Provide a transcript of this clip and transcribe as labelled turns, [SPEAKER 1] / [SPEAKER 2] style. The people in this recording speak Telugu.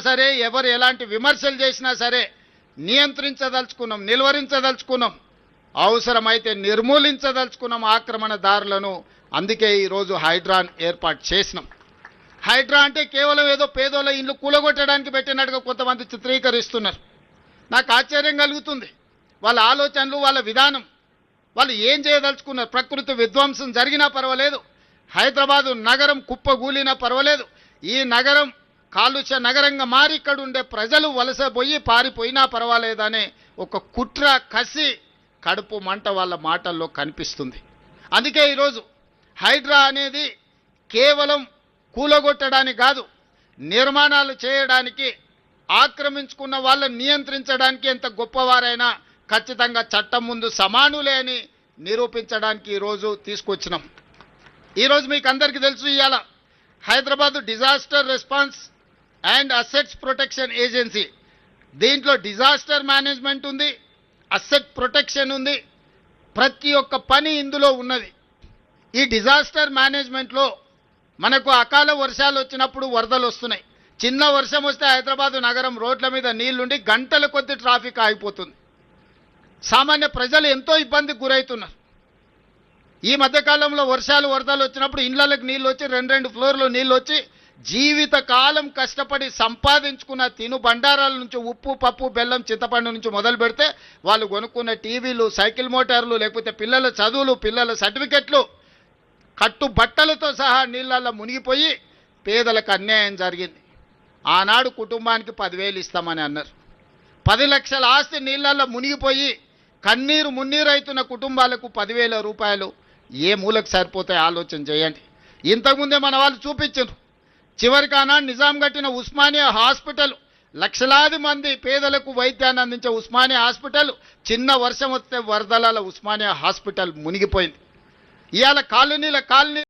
[SPEAKER 1] సరే ఎవరు ఎలాంటి విమర్శలు చేసినా సరే నియంత్రించదలుచుకున్నాం, నిలువరించదలుచుకున్నాం, అవసరమైతే నిర్మూలించదలుచుకున్నాం ఆక్రమణదారులను. అందుకే ఈరోజు హైడ్రాన్ ఏర్పాటు చేసినాం. హైడ్రా అంటే కేవలం ఏదో పేదోళ్ళ ఇండ్లు కూలగొట్టడానికి పెట్టినట్టుగా కొంతమంది చిత్రీకరిస్తున్నారు. నాకు ఆశ్చర్యం కలుగుతుంది. వాళ్ళ ఆలోచనలు, వాళ్ళ విధానం, వాళ్ళు ఏం చేయదలుచుకున్నారు. ప్రకృతి విధ్వంసం జరిగినా పర్వాలేదు, హైదరాబాదు నగరం కుప్పగూలినా పర్వాలేదు, ఈ నగరం కాలుష్య నగరంగా మారి ఇక్కడ ఉండే ప్రజలు వలసపోయి పారిపోయినా పర్వాలేదనే ఒక కుట్ర, కసి, కడుపు మంట వాళ్ళ మాటల్లో కనిపిస్తుంది. అందుకే ఈరోజు హైడ్రా అనేది కేవలం కూలగొట్టడానికి కాదు, నిర్మాణాలు చేయడానికి, ఆక్రమించుకున్న వాళ్ళని నియంత్రించడానికి ఎంత గొప్పవారైనా ఖచ్చితంగా చట్టం ముందు సమానులే అని నిరూపించడానికి ఈరోజు తీసుకొచ్చినాం. ఈరోజు మీకు అందరికీ తెలుసు, ఇవాళ Hyderabad disaster response and assets protection agency, దీంట్లో డిజాస్టర్ మేనేజ్మెంట్ ఉంది, అసెట్ ప్రొటెక్షన్ ఉంది, ప్రతి ఒక్క పని ఇందులో ఉన్నది. ఈ డిజాస్టర్ మేనేజ్మెంట్లో మనకు అకాల వర్షాలు వచ్చినప్పుడు వరదలు వస్తున్నాయి. చిన్న వర్షం వస్తే హైదరాబాదు నగరం రోడ్ల మీద నీళ్లుండి గంటల కొద్ది ట్రాఫిక్ ఆగిపోతుంది. సామాన్య ప్రజలు ఎంతో ఇబ్బందికి గురవుతున్నారు. ఈ మధ్యకాలంలో వర్షాలు, వరదలు వచ్చినప్పుడు ఇళ్లలకు నీళ్ళు వచ్చి 2 ఫ్లోర్లు నీళ్ళు వచ్చి జీవితకాలం కష్టపడి సంపాదించుకున్న తిను బండారాల నుంచి ఉప్పు, పప్పు, బెల్లం, చింతపండు నుంచి మొదలు పెడితే వాళ్ళు కొనుక్కున్న టీవీలు, సైకిల్ మోటార్లు, లేకపోతే పిల్లల చదువులు, పిల్లల సర్టిఫికెట్లు, కట్టు బట్టలతో సహా నీళ్ళల్లో మునిగిపోయి పేదలకు అన్యాయం జరిగింది. ఆనాడు కుటుంబానికి 10,000 ఇస్తామని అన్నారు. 10 లక్షల ఆస్తి నీళ్ళల్లో మునిగిపోయి కన్నీరు మున్నీరు అవుతున్న కుటుంబాలకు 10,000 రూపాయలు ఏ మూలకు సరిపోతాయి ఆలోచన చేయండి. ఇంతకుముందే మన వాళ్ళు చూపించారు. చివరికి ఆనాడు నిజాం కట్టిన ఉస్మానియా హాస్పిటల్, లక్షలాది మంది పేదలకు వైద్యాన్ని అందించే ఉస్మానియా హాస్పిటల్ చిన్న వర్షం వస్తే వరదల ఉస్మానియా హాస్పిటల్ మునిగిపోయింది. ఇవాళ కాలనీ